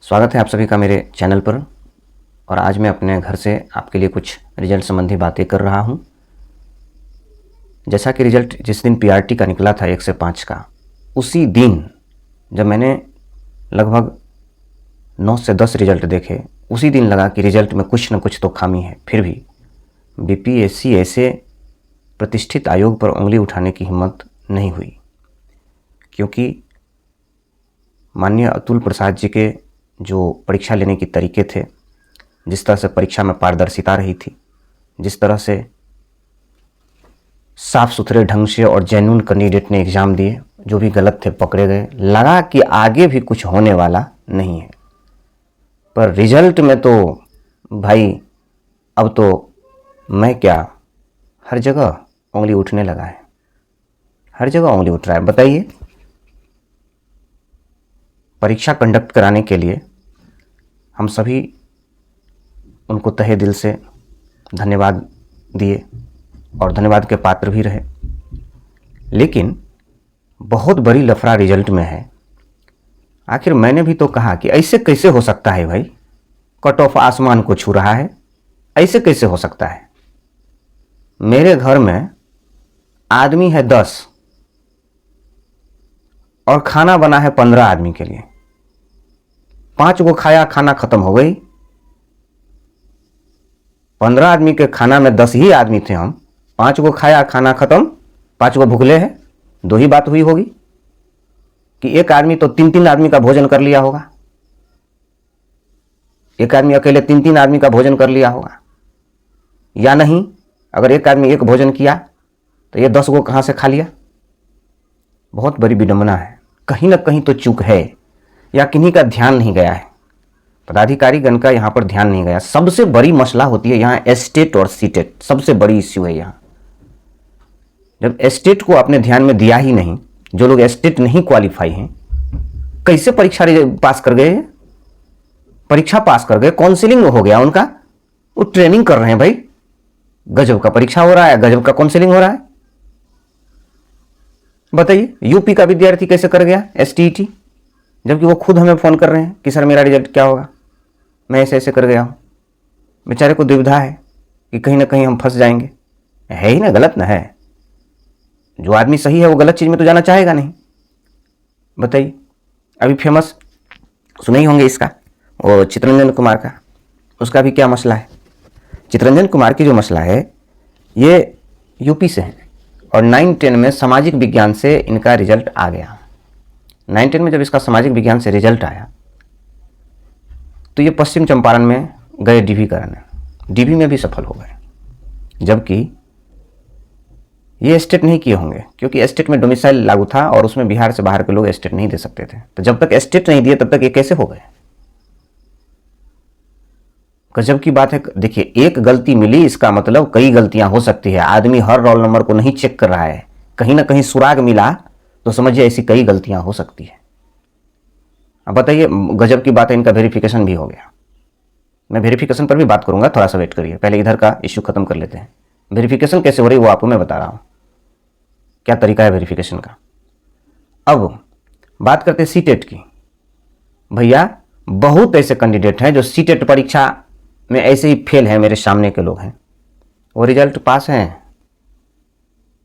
स्वागत है आप सभी का मेरे चैनल पर। और आज मैं अपने घर से आपके लिए कुछ रिजल्ट संबंधी बातें कर रहा हूं। जैसा कि रिजल्ट जिस दिन पीआरटी का निकला था 1 से 5 का, उसी दिन जब मैंने लगभग 9 से 10 रिजल्ट देखे, उसी दिन लगा कि रिजल्ट में कुछ न कुछ तो खामी है। फिर भी बीपीएससी ऐसे प्रतिष्ठित आयोग पर उंगली उठाने की हिम्मत नहीं हुई, क्योंकि माननीय अतुल प्रसाद जी के जो परीक्षा लेने के तरीके थे, जिस तरह से परीक्षा में पारदर्शिता रही थी, जिस तरह से साफ सुथरे ढंग से और जेन्युइन कैंडिडेट ने एग्ज़ाम दिए, जो भी गलत थे पकड़े गए, लगा कि आगे भी कुछ होने वाला नहीं है। पर रिजल्ट में तो भाई अब तो मैं क्या, हर जगह उंगली उठने लगा है, हर जगह उंगली उठ रहा है। बताइए, परीक्षा कंडक्ट कराने के लिए हम सभी उनको तहे दिल से धन्यवाद दिए और धन्यवाद के पात्र भी रहे, लेकिन बहुत बड़ी लफड़ा रिजल्ट में है। आखिर मैंने भी तो कहा कि ऐसे कैसे हो सकता है भाई, कट ऑफ आसमान को छू रहा है, ऐसे कैसे हो सकता है। मेरे घर में आदमी है 10 और खाना बना है 15 आदमी के लिए। 5 को खाया, खाना खत्म हो गई। 15 आदमी के खाना में 10 ही आदमी थे हम, 5 को खाया, खाना खत्म, 5 को भुगले हैं। 2 ही बात हुई होगी कि एक आदमी तो 3-3 आदमी का भोजन कर लिया होगा, एक आदमी अकेले 3-3 आदमी का भोजन कर लिया होगा, या नहीं। अगर एक आदमी एक भोजन किया तो ये 10 को कहां से खा लिया। बहुत बड़ी विडंबना है, कहीं ना कहीं तो चूक है, या किन्हीं का ध्यान नहीं गया है, पदाधिकारी गण का यहाँ पर ध्यान नहीं गया। सबसे बड़ी मसला होती है यहाँ एस्टेट और सीटेट, सबसे बड़ी इश्यू है यहाँ। जब एस्टेट को आपने ध्यान में दिया ही नहीं, जो लोग एस्टेट नहीं क्वालिफाई हैं, कैसे परीक्षा पास कर गए, परीक्षा पास कर गए, काउंसिलिंग हो गया उनका, वो ट्रेनिंग कर रहे हैं भाई। गजब का परीक्षा हो रहा है, गजब का काउंसिलिंग हो रहा है। बताइए, यूपी का विद्यार्थी कैसे कर गया एसटीईटी, जबकि वो खुद हमें फ़ोन कर रहे हैं कि सर मेरा रिजल्ट क्या होगा, मैं ऐसे ऐसे कर गया हूँ। बेचारे को दुविधा है कि कहीं ना कहीं हम फंस जाएंगे। है ही ना, गलत ना है। जो आदमी सही है वो गलत चीज़ में तो जाना चाहेगा नहीं। बताइए, अभी फेमस सुने ही होंगे इसका, वो चित्रंजन कुमार का, उसका भी क्या मसला है। चित्रंजन कुमार की जो मसला है ये यूपी से है, और 9-10 में सामाजिक विज्ञान से इनका रिजल्ट आ गया। 9-10 में जब इसका सामाजिक विज्ञान से रिजल्ट आया तो ये पश्चिम चंपारण में गए डीवी कराने, डीवी में भी सफल हो गए, जबकि ये एस्टेट नहीं किए होंगे, क्योंकि एस्टेट में डोमिसाइल लागू था और उसमें बिहार से बाहर के लोग एस्टेट नहीं दे सकते थे। तो जब तक एस्टेट नहीं दिए तब तक ये कैसे हो गए। गजब की बात है। देखिए, एक गलती मिली, इसका मतलब कई गलतियां हो सकती है। आदमी हर रोल नंबर को नहीं चेक कर रहा है, कहीं ना कहीं सुराग मिला तो समझिए ऐसी कई गलतियां हो सकती है। अब बताइए, गजब की बात है, इनका वेरिफिकेशन भी हो गया। मैं वेरिफिकेशन पर भी बात करूंगा, थोड़ा सा वेट करिए, पहले इधर का इश्यू खत्म कर लेते हैं। वेरिफिकेशन कैसे हो रही है वो आपको मैं बता रहा हूं, क्या तरीका है वेरिफिकेशन का। अब बात करते हैं सीटेट की। भैया, बहुत ऐसे कैंडिडेट हैं जो सीटेट परीक्षा में ऐसे ही फेल हैं, मेरे सामने के लोग हैं, वो रिजल्ट पास हैं,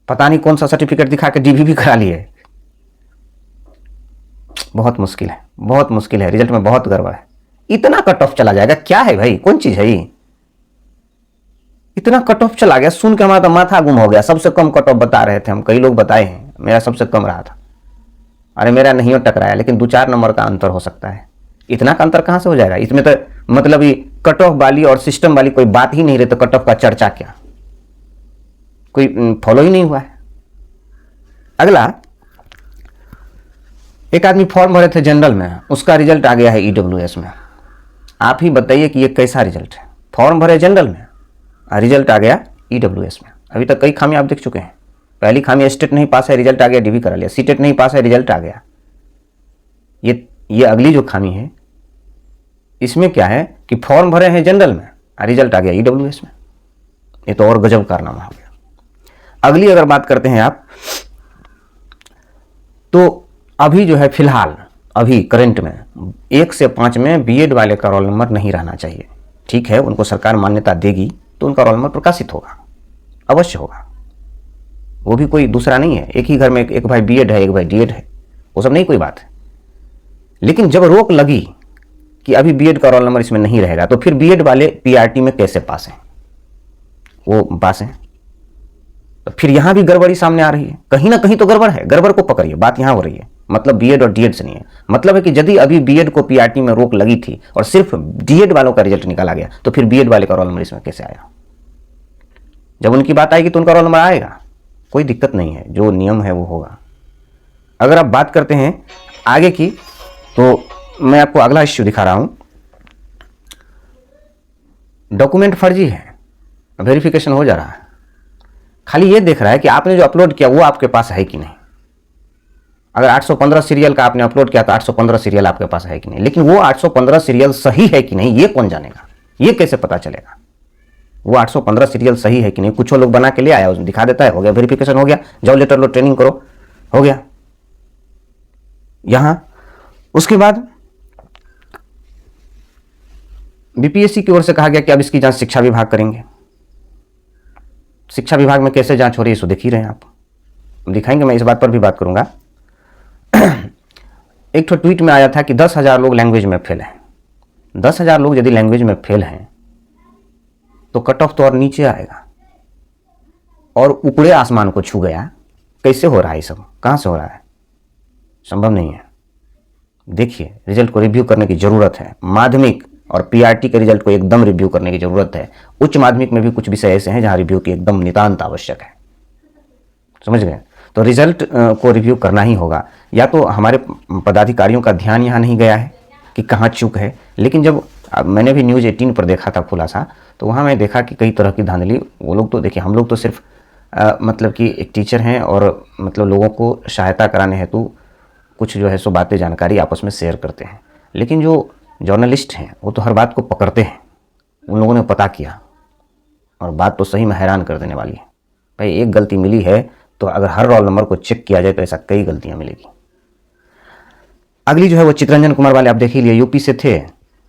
पता नहीं कौन सा सर्टिफिकेट दिखा के डीवी भी करा लिए। बहुत मुश्किल है, बहुत मुश्किल है। रिजल्ट में बहुत गड़बड़ है। इतना कट ऑफ चला जाएगा, क्या है भाई, कौन चीज है ये। इतना कट ऑफ चला गया, सुन के हमारा तो माथा गुम हो गया। सबसे कम कट ऑफ बता रहे थे हम, कई लोग बताए हैं, मेरा सबसे कम रहा था। अरे मेरा नहीं हो टकराया, लेकिन 2-4 नंबर का अंतर हो सकता है। इतना का अंतर कहां से हो जाएगा। इसमें तो मतलब ये कट ऑफ वाली और सिस्टम वाली कोई बात ही नहीं रही, तो कट ऑफ का चर्चा क्या, कोई फॉलो ही नहीं हुआ है। अगला, एक आदमी फॉर्म भरे थे जनरल में, उसका रिजल्ट आ गया है ईडब्ल्यूएस में। आप ही बताइए कि ये कैसा रिजल्ट है। फॉर्म भरे जनरल में, रिजल्ट आ गया ईडब्ल्यूएस में। अभी तक कई खामी आप देख चुके हैं। पहली खामी स्टेट नहीं पास है, रिजल्ट आ गया, डीवी करा लिया। सीटेट नहीं पास है, रिजल्ट आ गया। ये अगली जो खामी है, इसमें क्या है कि फॉर्म भरे हैं जनरल में, रिजल्ट आ गया ईडब्ल्यूएस में। ये तो और गजब कारनामा हो गया। अगली अगर बात करते हैं आप, तो अभी जो है फिलहाल अभी करंट में 1 से 5 में बीएड वाले का रोल नंबर नहीं रहना चाहिए। ठीक है, उनको सरकार मान्यता देगी तो उनका रोल नंबर प्रकाशित होगा, अवश्य होगा। वो भी कोई दूसरा नहीं है, एक ही घर में एक भाई बीएड है, एक भाई डीएड है, वो सब नहीं कोई बात है। लेकिन जब रोक लगी कि अभी बीएड का रोल नंबर इसमें नहीं रहेगा, तो फिर बीएड वाले पीआरटी में कैसे पास हैं? वो पास हैं। तो फिर यहां भी गड़बड़ी सामने आ रही है, कहीं ना कहीं तो गड़बड़ है, गड़बड़ को पकड़िए। बात यहां हो रही है, मतलब बीएड और डीएड से नहीं है, मतलब है कि यदि अभी बीएड को पीआरटी में रोक लगी थी और सिर्फ डीएड वालों का रिजल्ट निकाला गया, तो फिर बीएड वाले का रोल नंबर इसमें कैसे आया? जब उनकी बात आएगी तो उनका रोल नंबर आएगा, कोई दिक्कत नहीं है, जो नियम है वो होगा। अगर आप बात करते हैं आगे की, तो मैं आपको अगला इश्यू दिखा रहा हूं। डॉक्यूमेंट फर्जी है, वेरिफिकेशन हो जा रहा है, खाली ये देख रहा है कि आपने जो अपलोड किया वो आपके पास है कि नहीं। अगर 815 सीरियल का आपने अपलोड किया तो 815 सीरियल आपके पास है कि नहीं, लेकिन वो 815 सीरियल सही है कि नहीं ये कौन जानेगा? ये कैसे पता चलेगा वो 815 सीरियल सही है कि नहीं? कुछ लोग बना के ले आया, उसमें दिखा देता है, हो गया वेरिफिकेशन, हो गया, जाओ लेटर लो, ट्रेनिंग करो, हो गया। यहां उसके बाद बीपीएससी की ओर से कहा गया कि अब इसकी जांच शिक्षा विभाग करेंगे। शिक्षा विभाग में कैसे जांच हो रही है इसको देख ही रहे हैं आप, दिखाएंगे, मैं इस बात पर भी बात करूंगा। एक तो ट्वीट में आया था कि 10,000 लोग लैंग्वेज में फेल हैं। 10,000 लोग यदि लैंग्वेज में फेल हैं तो कट ऑफ तो और नीचे आएगा, और ऊपरे आसमान को छू गया। कैसे हो रहा है ये सब, कहां से हो रहा है? संभव नहीं है। देखिए, रिजल्ट को रिव्यू करने की जरूरत है। माध्यमिक और पीआरटी के रिजल्ट को एकदम रिव्यू करने की जरूरत है। उच्च माध्यमिक में भी कुछ विषय ऐसे हैं जहां रिव्यू की एकदम नितांत आवश्यक है, समझ गए? तो रिजल्ट को रिव्यू करना ही होगा। या तो हमारे पदाधिकारियों का ध्यान यहाँ नहीं गया है कि कहाँ चूक है, लेकिन जब मैंने भी न्यूज़ 18 पर देखा था खुलासा, तो वहाँ मैं देखा कि कई तरह की धांधली। वो लोग तो देखिए, हम लोग तो सिर्फ मतलब कि एक टीचर हैं और मतलब लोगों को सहायता कराने हेतु कुछ जो है सो बातें जानकारी आपस में शेयर करते हैं, लेकिन जो जर्नलिस्ट हैं वो तो हर बात को पकड़ते हैं। उन लोगों ने पता किया और बात तो सही में हैरान कर देने वाली है। भाई एक गलती मिली है तो अगर हर रोल नंबर को चेक किया जाए तो ऐसा कई गलतियां मिलेगी। अगली जो है वो चितरंजन कुमार वाले आप देख ही लिए, यूपी से थे,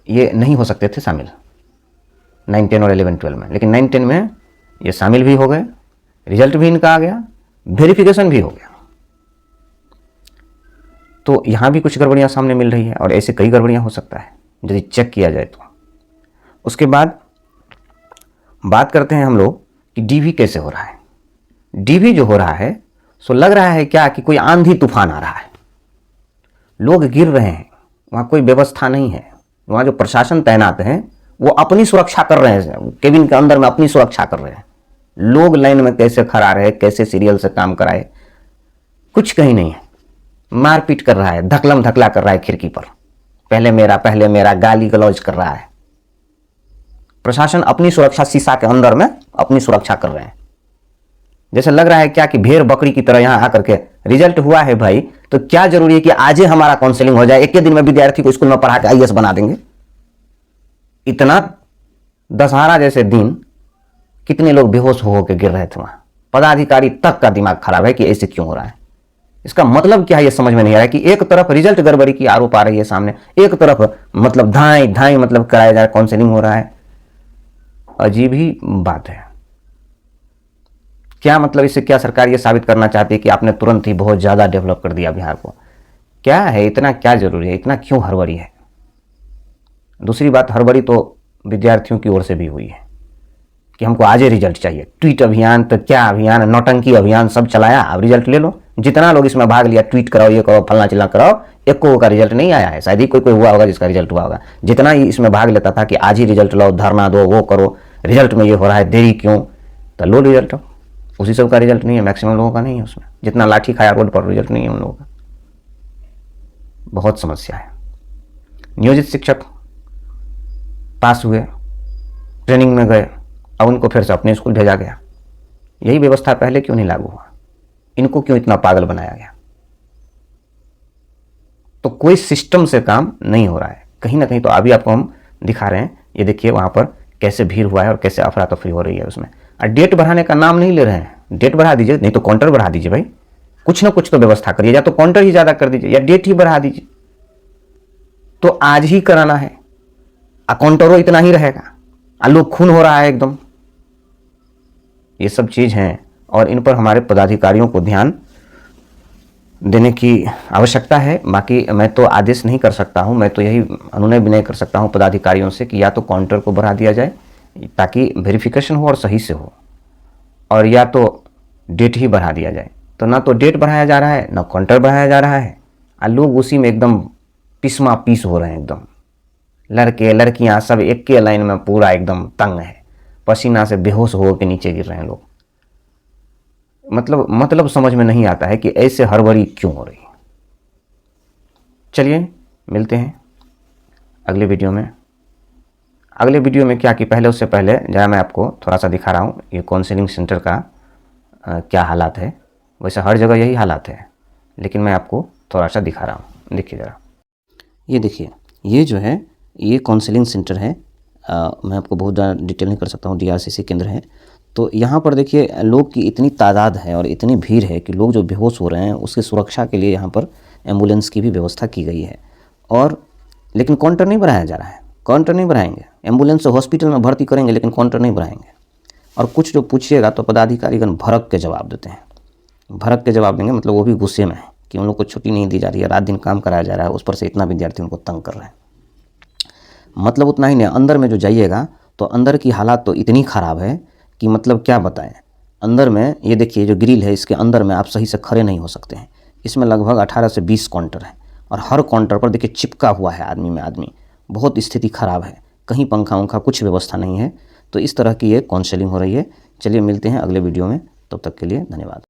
ये नहीं हो सकते थे शामिल 9, 10 और 11, 12 में, लेकिन 9, 10 में ये शामिल भी हो गए, रिजल्ट भी इनका आ गया, वेरिफिकेशन भी हो गया। तो यहाँ भी कुछ गड़बड़ियाँ सामने मिल रही है और ऐसे कई गड़बड़ियाँ हो सकता है यदि चेक किया जाए तो। उसके बाद बात करते हैं हम लोग कि डीवी कैसे हो रहा है। डीवी जो हो रहा है सो लग रहा है क्या कि कोई आंधी तूफान आ रहा है, लोग गिर रहे हैं, वहाँ कोई व्यवस्था नहीं है। वहाँ जो प्रशासन तैनात हैं वो अपनी सुरक्षा कर रहे हैं, केबिन के अंदर में अपनी सुरक्षा कर रहे हैं। लोग लाइन में कैसे खड़ा रहे, कैसे सीरियल से काम कराए, कुछ कहीं नहीं है। मारपीट कर रहा है, धकलम धकला कर रहा है खिड़की पर, पहले मेरा गाली गलौज कर रहा है। प्रशासन अपनी सुरक्षा, शीशा के अंदर में अपनी सुरक्षा कर रहे हैं। जैसे लग रहा है क्या कि भेड़ बकरी की तरह यहां आकर के रिजल्ट हुआ है भाई, तो क्या जरूरी है कि आज ही हमारा काउंसलिंग हो जाए, एक ही दिन में विद्यार्थी को स्कूल में पढ़ा के आईएएस बना देंगे। इतना दशहरा जैसे दिन कितने लोग बेहोश हो के गिर रहे थे वहां। पदाधिकारी तक का दिमाग खराब है कि ऐसे क्यों हो रहा है। इसका मतलब क्या है ये समझ में नहीं आ रहा है कि एक तरफ रिजल्ट गड़बड़ी की आरोप आ रही है सामने, एक तरफ मतलब धाई धाई मतलब कराया जा रहा है, काउंसलिंग हो रहा है। अजीब ही बात है। क्या मतलब इससे क्या सरकार ये साबित करना चाहती है कि आपने तुरंत ही बहुत ज़्यादा डेवलप कर दिया बिहार को? क्या है, इतना क्या जरूरी है, इतना क्यों हड़बड़ी है? दूसरी बात, हड़बड़ी तो विद्यार्थियों की ओर से भी हुई है कि हमको आज ही रिजल्ट चाहिए। ट्वीट अभियान तो क्या अभियान, नौटंकी अभियान सब चलाया, अब रिजल्ट ले लो। जितना लोग इसमें भाग लिया, ट्वीट कराओ, ये करो, फलना चिल्ला कराओ, एक को का रिजल्ट नहीं आया है। शायद ही कोई हुआ होगा जिसका रिजल्ट हुआ होगा। जितना ही इसमें भाग लेता था कि आज ही रिजल्ट लो, धरना दो, वो करो, रिजल्ट में ये हो रहा है, देरी क्यों, तो लो रिजल्ट। उसी सब का रिजल्ट नहीं है, मैक्सिमम लोगों का नहीं है उसमें। जितना लाठी खाया रोड पर, रिजल्ट नहीं है उन लोगों का। बहुत समस्या है। नियोजित शिक्षक पास हुए, ट्रेनिंग में गए, अब उनको फिर से अपने स्कूल भेजा गया। यही व्यवस्था पहले क्यों नहीं लागू हुआ? इनको क्यों इतना पागल बनाया गया? तो कोई सिस्टम से काम नहीं हो रहा है कहीं ना कहीं। तो अभी आपको हम दिखा रहे हैं, ये देखिए वहां पर कैसे भीड़ हुआ है और कैसे अफरा तफरी हो रही है उसमें। और डेट बढ़ाने का नाम नहीं ले रहे हैं। डेट बढ़ा दीजिए, नहीं तो काउंटर बढ़ा दीजिए भाई, कुछ ना कुछ तो व्यवस्था करिए। या तो काउंटर ही ज़्यादा कर दीजिए या डेट ही बढ़ा दीजिए। तो आज ही कराना है। काउंटरो इतना ही रहेगा, आलू खून हो रहा है एकदम। ये सब चीज़ हैं और इन पर हमारे पदाधिकारियों को ध्यान देने की आवश्यकता है। बाकी मैं तो आदेश नहीं कर सकता हूं, मैं तो यही अनुनय विनय कर सकता हूं पदाधिकारियों से कि या तो काउंटर को बढ़ा दिया जाए ताकि वेरिफिकेशन हो और सही से हो, और या तो डेट ही बढ़ा दिया जाए। तो ना तो डेट बढ़ाया जा रहा है, ना काउंटर बढ़ाया जा रहा है, और लोग उसी में एकदम पिस्मा पीस हो रहे हैं। एकदम लड़के लड़कियां सब एक के लाइन में पूरा एकदम तंग है, पसीना से बेहोश हो के नीचे गिर रहे हैं लोग। मतलब समझ में नहीं आता है कि ऐसे हड़बड़ी क्यों हो रही है। चलिए मिलते हैं अगले वीडियो में। अगले वीडियो में क्या कि पहले उससे पहले जरा मैं आपको थोड़ा सा दिखा रहा हूँ ये काउंसलिंग सेंटर का क्या हालात है। वैसे हर जगह यही हालात है, लेकिन मैं आपको थोड़ा सा दिखा रहा हूँ। देखिए ज़रा, ये देखिए, ये जो है ये काउंसलिंग सेंटर है। मैं आपको बहुत ज़्यादा डिटेल नहीं कर सकता हूँ, DRCC केंद्र है। तो यहाँ पर देखिए लोग की इतनी तादाद है और इतनी भीड़ है कि लोग जो बेहोश हो रहे हैं उसकी सुरक्षा के लिए यहाँ पर एम्बुलेंस की भी व्यवस्था की गई है। और लेकिन काउंटर नहीं बढ़ाया जा रहा है, काउंटर नहीं बढ़ाएंगे। एम्बुलेंस से हॉस्पिटल में भर्ती करेंगे लेकिन काउंटर नहीं बढ़ाएंगे। और कुछ जो पूछिएगा तो पदाधिकारीगण भड़क के जवाब देते हैं, भड़क के जवाब देंगे, मतलब वो भी गुस्से में है कि उन लोग को छुट्टी नहीं दी जा रही है, रात दिन काम कराया जा रहा है, उस पर से इतना विद्यार्थी उनको तंग कर रहे हैं। मतलब उतना ही नहीं, अंदर में जो जाइएगा तो अंदर की हालात तो इतनी ख़राब है कि मतलब क्या बताएं। अंदर में ये देखिए जो ग्रिल है, इसके अंदर में आप सही से खड़े नहीं हो सकते हैं। इसमें लगभग 18 से 20 काउंटर हैं और हर काउंटर पर देखिए चिपका हुआ है आदमी में आदमी। बहुत स्थिति ख़राब है, कहीं पंखा उंखा कुछ व्यवस्था नहीं है। तो इस तरह की ये काउंसलिंग हो रही है। चलिए मिलते हैं अगले वीडियो में, तब तक के लिए धन्यवाद।